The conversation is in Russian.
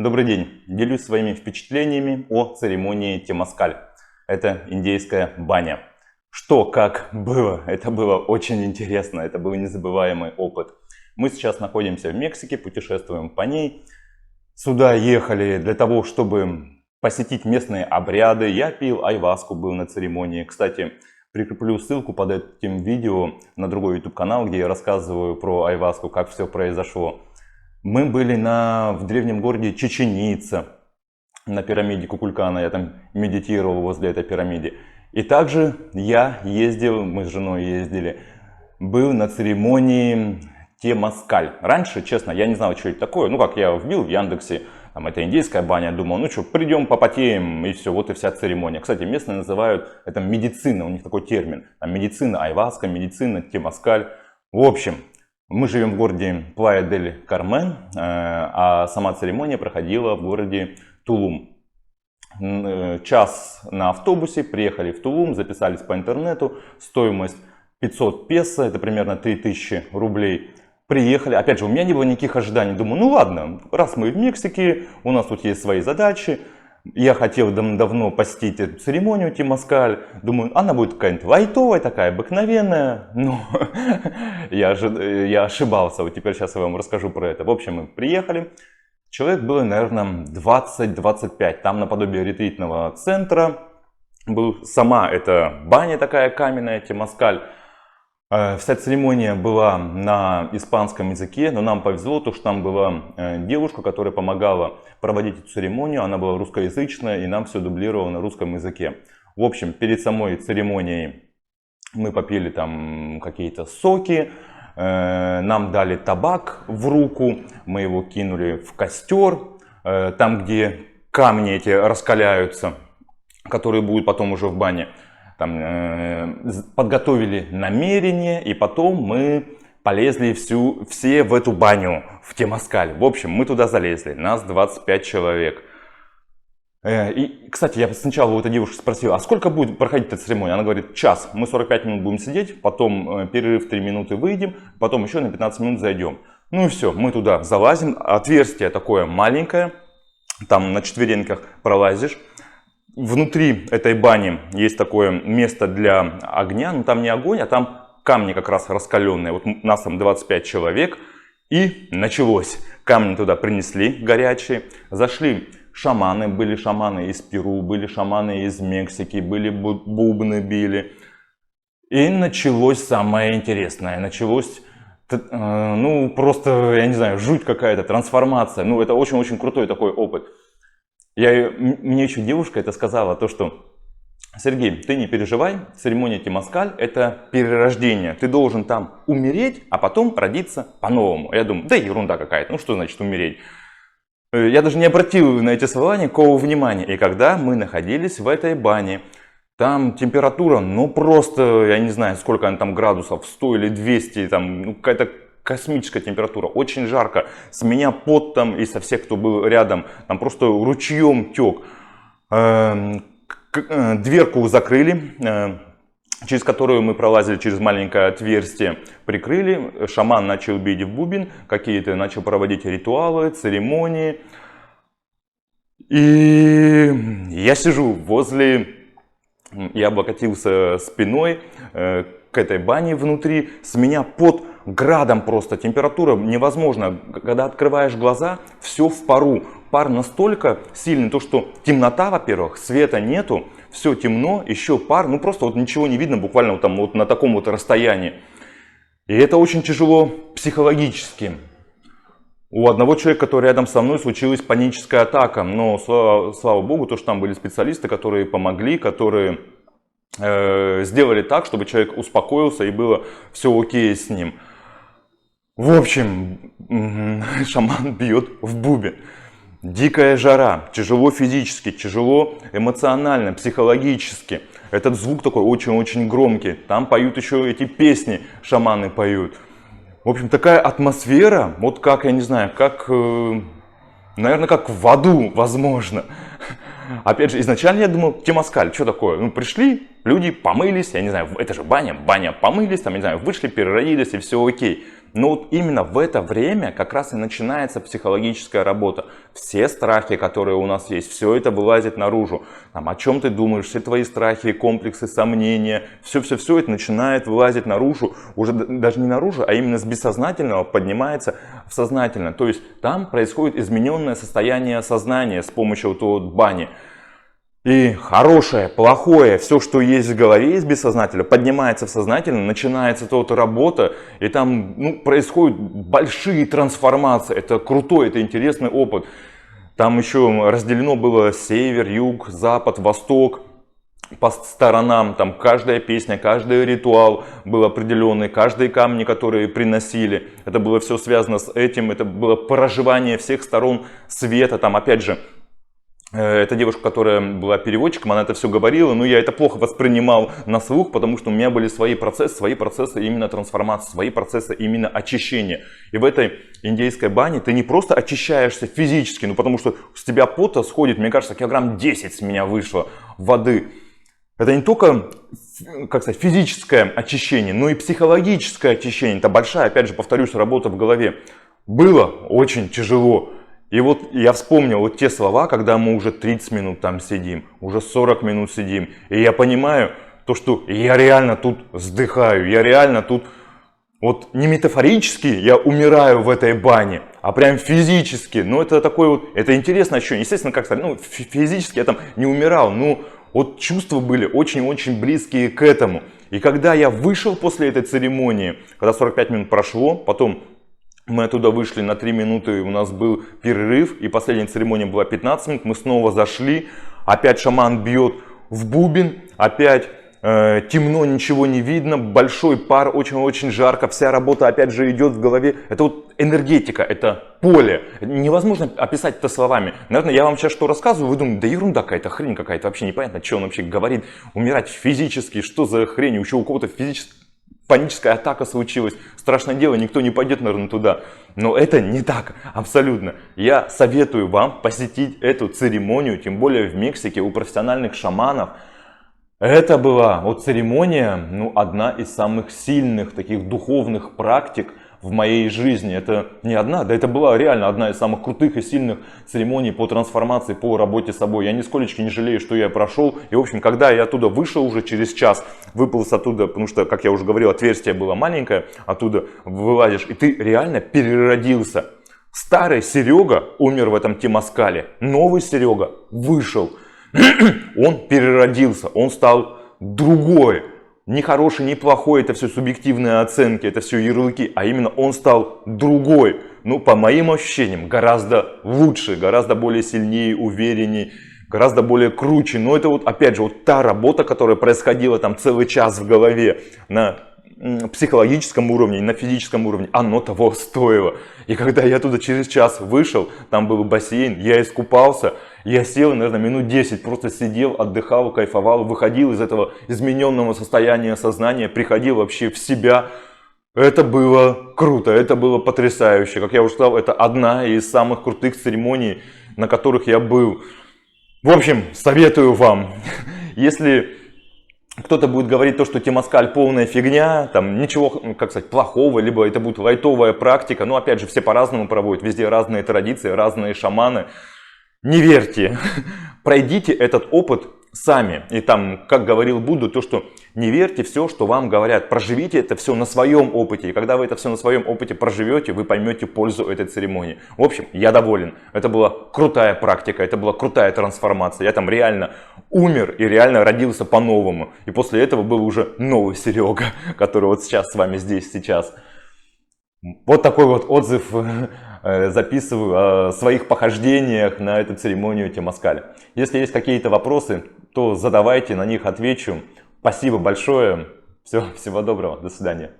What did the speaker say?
Добрый день! Делюсь своими впечатлениями о церемонии Темаскаль. Это индейская баня. Что, как было? Это было очень интересно, это был незабываемый опыт. Мы сейчас находимся в Мексике, путешествуем по ней. Сюда ехали для того, чтобы посетить местные обряды. Я пил айваску, был на церемонии. Кстати, прикреплю ссылку под этим видео на другой YouTube канал, где я рассказываю про айваску, как все произошло. Мы были в древнем городе Чичен-Ица, на пирамиде Кукулкана. Я там медитировал возле этой пирамиды. И также я ездил, мы с женой ездили, был на церемонии Темаскаль. Раньше, честно, я не знал, что это такое. Ну, как я вбил в Яндексе, там, это индейская баня, думал, ну что, придем, попотеем, и все, вот и вся церемония. Кстати, местные называют это медицина, у них такой термин. Там медицина айваска, медицина Темаскаль. В общем, мы живем в городе Плая-дель-Кармен, а сама церемония проходила в городе Тулум. Час на автобусе, приехали в Тулум, записались по интернету, стоимость 500 песо, это примерно 3000 рублей. Приехали, опять же, у меня не было никаких ожиданий, думаю, ну ладно, раз мы в Мексике, у нас тут есть свои задачи. Я хотел давно посетить эту церемонию Темаскаль. Думаю, она будет какая-нибудь лайтовая, такая обыкновенная. Но я ошибался. Вот теперь сейчас я вам расскажу про это. В общем, мы приехали. Человек было, наверное, 20-25. Там наподобие ретритного центра. Была сама эта баня такая каменная, Темаскаль. Вся церемония была на испанском языке, но нам повезло, то, что там была девушка, которая помогала проводить эту церемонию. Она была русскоязычная и нам все дублировала на русском языке. В общем, перед самой церемонией мы попили там какие-то соки, нам дали табак в руку, мы его кинули в костер, там, где камни эти раскаляются, которые будут потом уже в бане. Там, подготовили намерение, и потом мы полезли все в эту баню, в Темаскаль. В общем, мы туда залезли, нас 25 человек. И, кстати, я сначала у этой девушки спросил, а сколько будет проходить эта церемония? Она говорит, час, мы 45 минут будем сидеть, потом перерыв 3 минуты выйдем, потом еще на 15 минут зайдем. Ну и все, мы туда залазим, отверстие такое маленькое, там на четвереньках пролазишь. Внутри этой бани есть такое место для огня, но там не огонь, а там камни как раз раскаленные. Вот нас там 25 человек, и началось. Камни туда принесли горячие, зашли шаманы, были шаманы из Перу, были шаманы из Мексики, были бубны били. И началось самое интересное, началось, ну просто, я не знаю, жуть какая-то, трансформация. Ну это очень-очень крутой такой опыт. Мне еще девушка это сказала, то что, Сергей, ты не переживай, церемония Темаскаль это перерождение. Ты должен там умереть, а потом родиться по-новому. Я думаю, да ерунда какая-то, ну что значит умереть? Я даже не обратил на эти слова никакого внимания. И когда мы находились в этой бане, там температура, ну просто, я не знаю, сколько она там градусов, 100 или 200, там, ну какая-то космическая температура, очень жарко, с меня пот там и со всех, кто был рядом, там просто ручьем тек. Дверку закрыли, через которую мы пролазили через маленькое отверстие, прикрыли, шаман начал бить в бубен, какие-то начал проводить ритуалы, церемонии. И я сижу я облокотился спиной к этой бане внутри, с меня пот градом просто, температура невозможно. Когда открываешь глаза, все в пару. Пар настолько сильный, то что темнота, во-первых, света нету, все темно, еще пар, ну просто вот ничего не видно, буквально вот там вот на таком вот расстоянии. И это очень тяжело психологически. У одного человека, который рядом со мной, случилась паническая атака, но слава богу, то что там были специалисты, которые помогли, которые сделали так, чтобы человек успокоился и было все окей с ним. В общем, шаман бьет в бубен. Дикая жара, тяжело физически, тяжело эмоционально, психологически. Этот звук такой очень-очень громкий. Там поют еще эти песни, шаманы поют. В общем, такая атмосфера, вот как, я не знаю, как, наверное, как в аду, возможно. Опять же, изначально я думал, Темаскаль, что такое? Ну, пришли, люди помылись, я не знаю, это же баня, помылись, там, не знаю, вышли, переродились и все окей. Но вот именно в это время как раз и начинается психологическая работа. Все страхи, которые у нас есть, все это вылазит наружу. Там, о чем ты думаешь, все твои страхи, комплексы, сомнения, все это начинает вылазить наружу. Уже даже не наружу, а именно с бессознательного поднимается в сознательное. То есть там происходит измененное состояние сознания с помощью вот бани. И хорошее, плохое, все, что есть в голове из бессознательного, поднимается в сознательное, начинается вот работа, и там происходят большие трансформации. Это крутой, это интересный опыт. Там еще разделено было север, юг, запад, восток по сторонам. Там каждая песня, каждый ритуал был определенный, каждые камни, которые приносили. Это было все связано с этим, это было проживание всех сторон света. Там опять же, эта девушка, которая была переводчиком, она это все говорила, но я это плохо воспринимал на слух, потому что у меня были свои процессы именно трансформации, свои процессы именно очищения. И в этой индейской бане ты не просто очищаешься физически, потому что с тебя пота сходит, мне кажется, килограмм 10 с меня вышло воды. Это не только, как сказать, физическое очищение, но и психологическое очищение. Это большая, опять же, повторюсь, работа в голове. Было очень тяжело. И вот я вспомнил вот те слова, когда мы уже 30 минут там сидим, уже 40 минут сидим. И я понимаю, то, что я реально тут вздыхаю, я реально тут, вот не метафорически я умираю в этой бане, а прям физически. Ну это такое вот, это интересное ощущение. Естественно, как сказать, физически я там не умирал, но вот чувства были очень-очень близкие к этому. И когда я вышел после этой церемонии, когда 45 минут прошло, потом мы оттуда вышли на 3 минуты, у нас был перерыв, и последняя церемония была 15 минут, мы снова зашли, опять шаман бьет в бубен, опять темно, ничего не видно, большой пар, очень-очень жарко, вся работа опять же идет в голове. Это вот энергетика, это поле, невозможно описать это словами. Наверное, я вам сейчас что рассказываю, вы думаете, да ерунда какая-то, хрень какая-то, вообще непонятно, что он вообще говорит, умирать физически, что за хрень, еще у кого-то физически. Паническая атака случилась, страшное дело, никто не пойдет, наверное, туда. Но это не так, абсолютно. Я советую вам посетить эту церемонию, тем более в Мексике у профессиональных шаманов. Это была вот церемония, одна из самых сильных таких духовных практик в моей жизни. Это не одна, да это была реально одна из самых крутых и сильных церемоний по трансформации, по работе с собой. Я нисколечко не жалею, что я прошел. И в общем, когда я оттуда вышел уже через час, выполз оттуда, потому что, как я уже говорил, отверстие было маленькое, оттуда вылазишь, и ты реально переродился. Старый Серега умер в этом темаскале, новый Серега вышел. Он переродился, он стал другой. Не хороший, не плохой, это все субъективные оценки, это все ярлыки, а именно он стал другой. По моим ощущениям, гораздо лучше, гораздо более сильнее, увереннее, гораздо более круче. Но это вот, опять же, вот та работа, которая происходила там целый час в голове на психологическом уровне, на физическом уровне, оно того стоило. И когда я туда через час вышел, там был бассейн, я искупался, я сел, наверное, минут 10, просто сидел, отдыхал, кайфовал, выходил из этого измененного состояния сознания, приходил вообще в себя. Это было круто, это было потрясающе. Как я уже сказал, это одна из самых крутых церемоний, на которых я был. В общем, советую вам, если кто-то будет говорить то, что темаскаль полная фигня, там ничего, как сказать, плохого, либо это будет лайтовая практика. Опять же, все по-разному проводят, везде разные традиции, разные шаманы. Не верьте, пройдите этот опыт сами. И там, как говорил Будда, то, что не верьте все, что вам говорят. Проживите это все на своем опыте. И когда вы это все на своем опыте проживете, вы поймете пользу этой церемонии. В общем, я доволен. Это была крутая практика, это была крутая трансформация. Я там реально умер и реально родился по-новому. И после этого был уже новый Серега, который вот сейчас с вами здесь, сейчас. Вот такой вот отзыв записываю о своих похождениях на эту церемонию темаскаля. Если есть какие-то вопросы, то задавайте, на них отвечу. Спасибо большое. Всего доброго. До свидания.